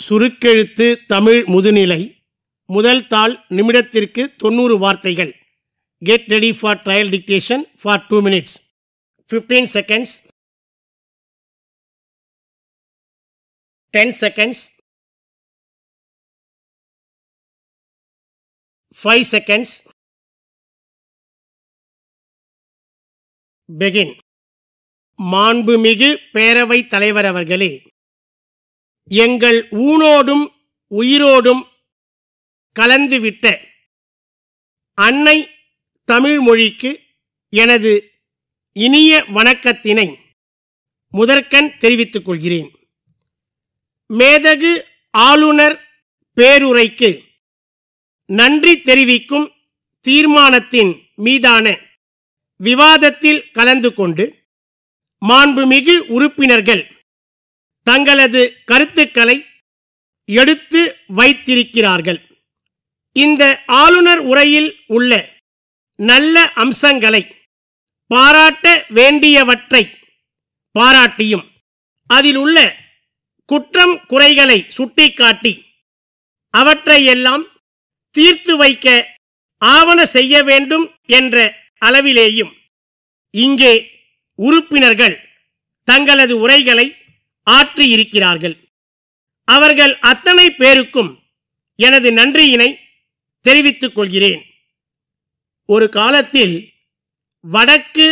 சுருக்கெழுத்து தமிழ் முதுநிலை முதல் தாள் நிமிடத்திற்கு 90 வார்த்தைகள். Get ready for trial dictation for 2 minutes. 15 seconds. 10 seconds. 5 seconds. Begin. மாண்புமிகு பேரவைத் தலைவர் அவர்களே, எங்கள் ஊனோடும் உயிரோடும் கலந்துவிட்ட அன்னை தமிழ் மொழிக்கு எனது இனிய வணக்கத்தினை முதற்கண் தெரிவித்துக் கொள்கிறேன். மேதகு ஆளுநர் பேருரைக்கு நன்றி தெரிவிக்கும் தீர்மானத்தின் மீதான விவாதத்தில் கலந்து கொண்டு மாண்புமிகு உறுப்பினர்கள் தங்களது கருத்துக்களை எடுத்து வைத்திருக்கிறார்கள். இந்த ஆளுநர் உரையில் உள்ள நல்ல அம்சங்களை பாராட்ட வேண்டியவற்றை பாராட்டியும் அதில் உள்ள குற்றம் குறைகளை சுட்டிக்காட்டி அவற்றையெல்லாம் தீர்த்து வைக்க ஆவண செய்ய வேண்டும் என்ற அளவிலேயும் இங்கே உறுப்பினர்கள் தங்களது உரைகளை ஆற்றியிருக்கிறார்கள். அவர்கள் அத்தனை பேருக்கும் எனது நன்றியினை தெரிவித்துக் கொள்கிறேன். ஒரு காலத்தில் வடக்கு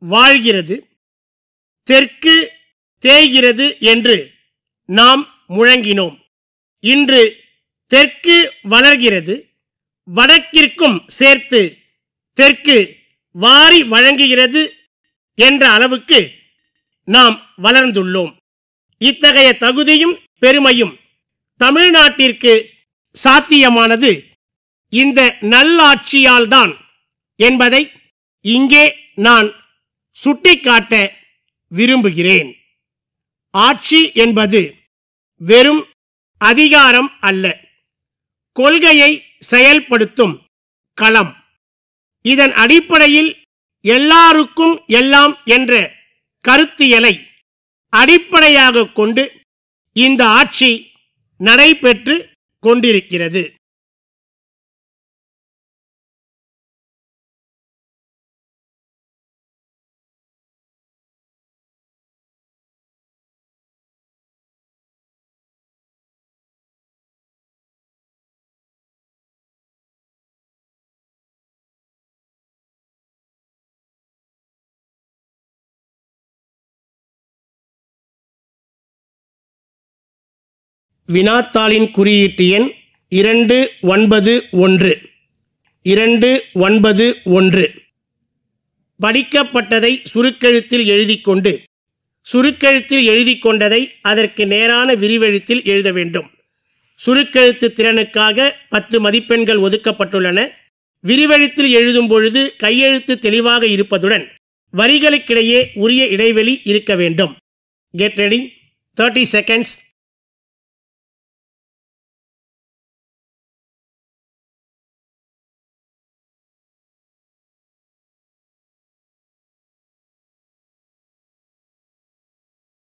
வாழ்கிறது, தெற்கு தேய்கிறது என்று நாம் முழங்கினோம். இன்று தெற்கு வளர்கிறது, வடக்கிற்கும் சேர்த்து தெற்கு வாரி வழங்குகிறது என்ற அளவுக்கு நாம் வளர்ந்துள்ளோம். இத்தகைய தகுதியும் பெருமையும் தமிழ்நாட்டிற்கு சாத்தியமானது இந்த நல்லாட்சியால்தான் என்பதை இங்கே நான் சுட்டிக்காட்ட விரும்புகிறேன். ஆட்சி என்பது வெறும் அதிகாரம் அல்ல, கொள்கையை செயல்படுத்தும் களம். இதன் அடிப்படையில் எல்லாருக்கும் எல்லாம் என்ற கருத்தியலை அடிப்படையாக கொண்டு இந்த ஆட்சி நடைபெற்று கொண்டிருக்கிறது. வினாத்தாளின் குறியீட்டு எண் 291. 291. படிக்கப்பட்டதை சுருக்கெழுத்தில் எழுதிக்கொண்டு சுருக்கெழுத்தில் எழுதிக்கொண்டதை அதற்கு நேரான விரிவெழுத்தில் எழுத வேண்டும். சுருக்கெழுத்து திறனுக்காக 10 மதிப்பெண்கள் ஒதுக்கப்பட்டுள்ளன. விரிவெழுத்தில் எழுதும் பொழுது கையெழுத்து தெளிவாக இருப்பதுடன் வரிகளுக்கிடையே உரிய இடைவெளி இருக்க வேண்டும். Get ready. 30 seconds.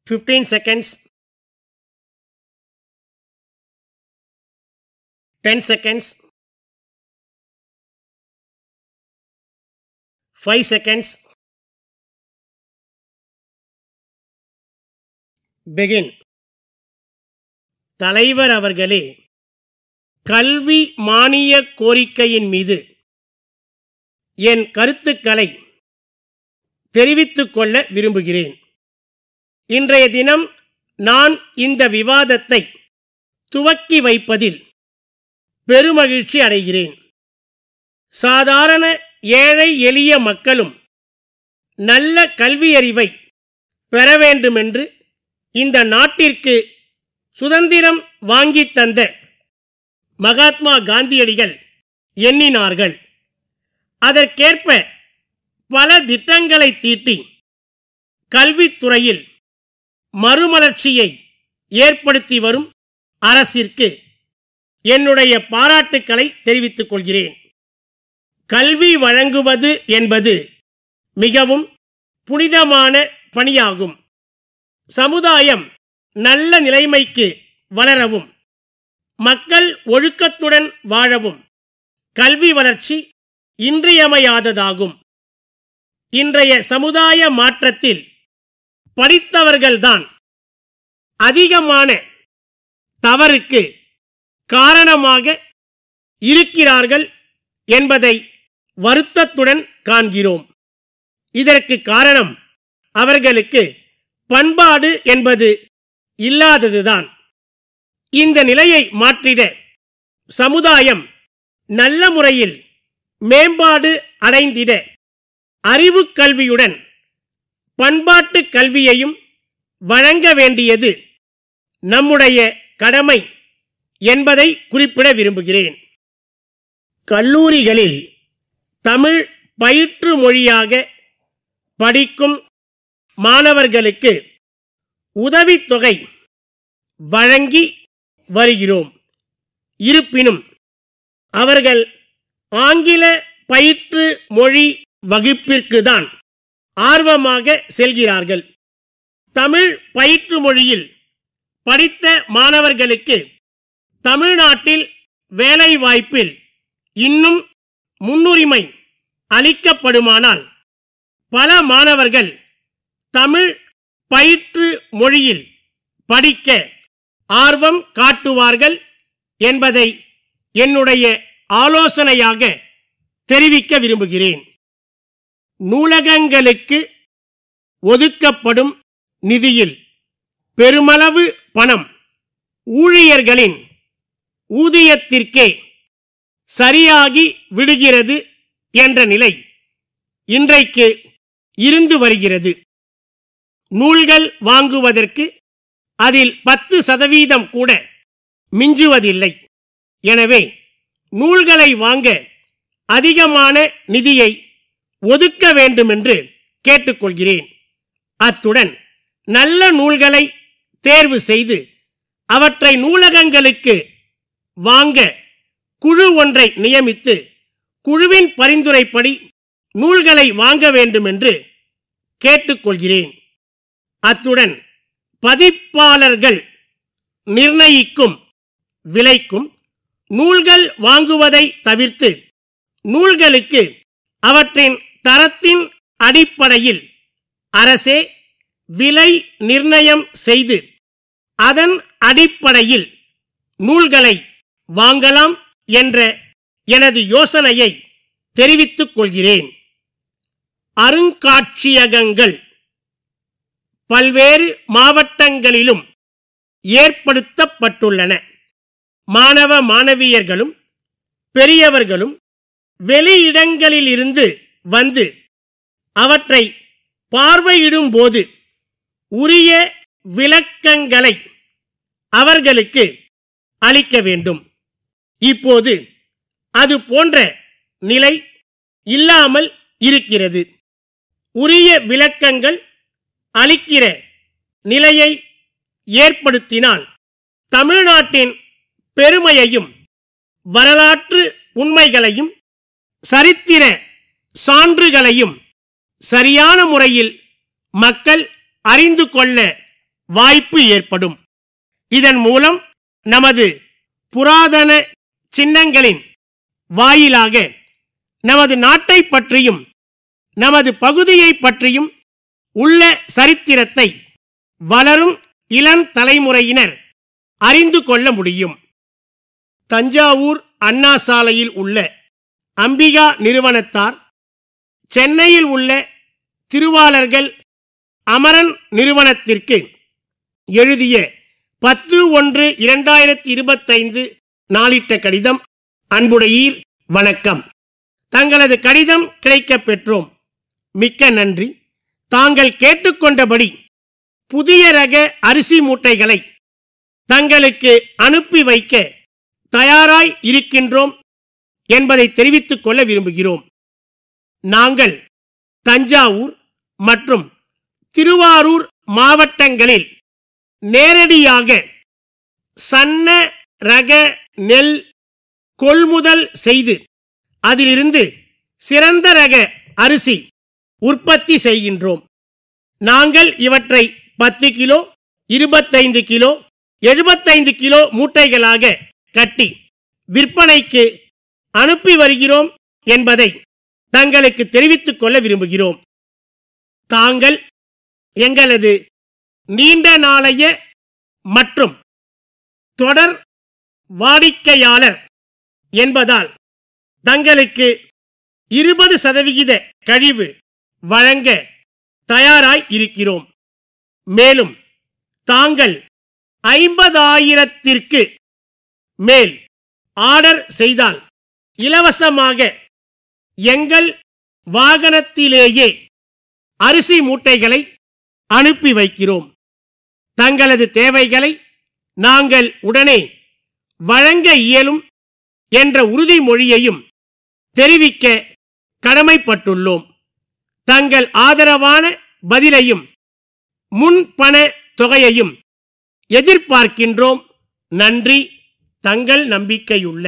Fifteen seconds. 10 seconds. 5 seconds. Begin. தலைவர் அவர்களே, கல்வி மானிய கோரிக்கையின் மீது என் கருத்துக்களை தெரிவித்துக் கொள்ள விரும்புகிறேன். இன்றைய தினம் நான் இந்த விவாதத்தை துவக்கி வைப்பதில் பெருமகிழ்ச்சி அடைகிறேன். சாதாரண ஏழை எளிய மக்களும் நல்ல கல்வியறிவை பெற வேண்டுமென்று இந்த நாட்டிற்கு சுதந்திரம் வாங்கி தந்த மகாத்மா காந்தியடிகள் எண்ணினார்கள். அதற்கேற்ப பல திட்டங்களை தீட்டி கல்வித்துறையில் மறுமலர்ச்சியை ஏற்படுத்தி வரும் அரசிற்கு என்னுடைய பாராட்டுக்களை தெரிவித்துக் கொள்கிறேன். கல்வி வழங்குவது என்பது மிகவும் புனிதமான பணியாகும். சமுதாயம் நல்ல நிலைமைக்கு வளரவும் மக்கள் ஒழுக்கத்துடன் வாழவும் கல்வி வளர்ச்சி இன்றியமையாததாகும். இன்றைய சமுதாய மாற்றத்தில் படித்தவர்கள்தான் அதிகமான தவறுக்கு காரணமாக இருக்கிறார்கள் என்பதை வருத்தத்துடன் காண்கிறோம். இதற்கு காரணம் அவர்களுக்கு பண்பாடு என்பது இல்லாததுதான். இந்த நிலையை மாற்றிட சமுதாயம் நல்ல முறையில் மேம்பாடு அடைந்திட அறிவு கல்வியுடன் பண்பாட்டு கல்வியையும் வழங்க வேண்டியது நம்முடைய கடமை என்பதை குறிப்பிட விரும்புகிறேன். கல்லூரிகளில் தமிழ் பயிற்று மொழியாக படிக்கும் மாணவர்களுக்கு உதவித்தொகை வழங்கி வருகிறோம். இருப்பினும் அவர்கள் ஆங்கில பயிற்று மொழி வகுப்பிற்கு தான் ஆர்வமாக செல்கிறார்கள். தமிழ் பயிற்று மொழியில் படித்த மாணவர்களுக்கு தமிழ்நாட்டில் வேலைவாய்ப்பில் இன்னும் முன்னுரிமை அளிக்கப்படுமானால் பல மாணவர்கள் தமிழ் பயிற்று மொழியில் படிக்க ஆர்வம் காட்டுவார்கள் என்பதை என்னுடைய ஆலோசனையாக தெரிவிக்க விரும்புகிறேன். நூலகங்களுக்கு ஒதுக்கப்படும் நிதியில் பெருமளவு பணம் ஊழியர்களின் ஊதியத்திற்கே சரியாகி விடுகிறது என்ற நிலை இன்றைக்கு இருந்து வருகிறது. நூல்கள் வாங்குவதற்கு அதில் 10% கூட மிஞ்சுவதில்லை. எனவே நூல்களை வாங்க அதிகமான நிதியை ஒதுக்க வேண்டும் என்று கேட்டுக்கொள்கிறேன். அத்துடன் நல்ல நூல்களை தேர்வு செய்து அவற்றை நூலகங்களுக்கு வாங்க குழு ஒன்றை நியமித்து குழுவின் பரிந்துரைப்படி நூல்களை வாங்க வேண்டும் என்று கேட்டுக்கொள்கிறேன். அத்துடன் பதிப்பாளர்கள் நிர்ணயிக்கும் விலைக்கும் நூல்கள் வாங்குவதை தவிர்த்து நூல்களுக்கு அவற்றின் தரத்தின் அடிப்படையில் அரசே விலை நிர்ணயம் செய்து அதன் அடிப்படையில் நூல்களை வாங்கலாம் என்ற எனது யோசனையை தெரிவித்துக் கொள்கிறேன். அருங்காட்சியகங்கள் பல்வேறு மாவட்டங்களிலும் ஏற்படுத்தப்பட்டுள்ளன. மாணவ மாணவியர்களும் பெரியவர்களும் வெளியிடங்களிலிருந்து வந்து அவற்றை பார்வையிடும் போது உரிய விளக்கங்களை அவர்களுக்கு அளிக்க வேண்டும். இப்போது அது போன்ற நிலை இல்லாமல் இருக்கிறது. உரிய விளக்கங்கள் அளிக்கிற நிலையை ஏற்படுத்தினால் தமிழ்நாட்டின் பெருமையையும் வரலாற்று உண்மைகளையும் சரித்திர சான்றுகளையும் சரியான முறையில் மக்கள் அறிந்து கொள்ள வாய்ப்பு ஏற்படும். இதன் மூலம் நமது புராதன சின்னங்களின் வாயிலாக நமது நாட்டை பற்றியும் நமது பகுதியை பற்றியும் உள்ள சரித்திரத்தை வளரும் இளம் தலைமுறையினர் அறிந்து கொள்ள முடியும். தஞ்சாவூர் அண்ணா சாலையில் உள்ள அம்பிகா நிறுவனத்தார் சென்னையில் உள்ள திருவாளர்கள் அமரன் நிறுவனத்திற்கு எழுதிய 10/1/2025 நாளிட்ட கடிதம். அன்புடையீர், வணக்கம். தங்களது கடிதம் கிடைக்கப் பெற்றோம். மிக்க நன்றி. தாங்கள் கேட்டுக்கொண்டபடி புதிய ரக அரிசி மூட்டைகளை தங்களுக்கு அனுப்பி வைக்க தயாராய் இருக்கின்றோம் என்பதை தெரிவித்துக் கொள்ள விரும்புகிறோம். நாங்கள் தஞ்சாவூர் மற்றும் திருவாரூர் மாவட்டங்களில் நேரடியாக சன்ன ரக நெல் கொள்முதல் செய்து அதிலிருந்து சிறந்த ரக அரிசி உற்பத்தி செய்கின்றோம். நாங்கள் இவற்றை 10 கிலோ, 25 கிலோ, 75 கிலோ மூட்டைகளாக கட்டி விற்பனைக்கு அனுப்பி வருகிறோம் என்பதை தங்களுக்கு தெரிவித்துக் கொள்ள விரும்புகிறோம். தாங்கள் எங்களது நீண்ட நாளைய மற்றும் தொடர் வாடிக்கையாளர் என்பதால் தங்களுக்கு 20% கழிவு வழங்க தயாராய் இருக்கிறோம். மேலும் தாங்கள் 50,000 மேல் ஆர்டர் செய்தால் இலவசமாக எங்கள் வாகனத்திலேயே அரிசி மூட்டைகளை அனுப்பி வைக்கிறோம். தங்களது தேவைகளை நாங்கள் உடனே வழங்க இயலும் என்ற உறுதிமொழியையும் தெரிவிக்க கடமைப்பட்டுள்ளோம். தங்கள் ஆதரவான பதிலையும் முன்பண தொகையையும் எதிர்பார்க்கின்றோம். நன்றி. தங்கள் நம்பிக்கையுள்ள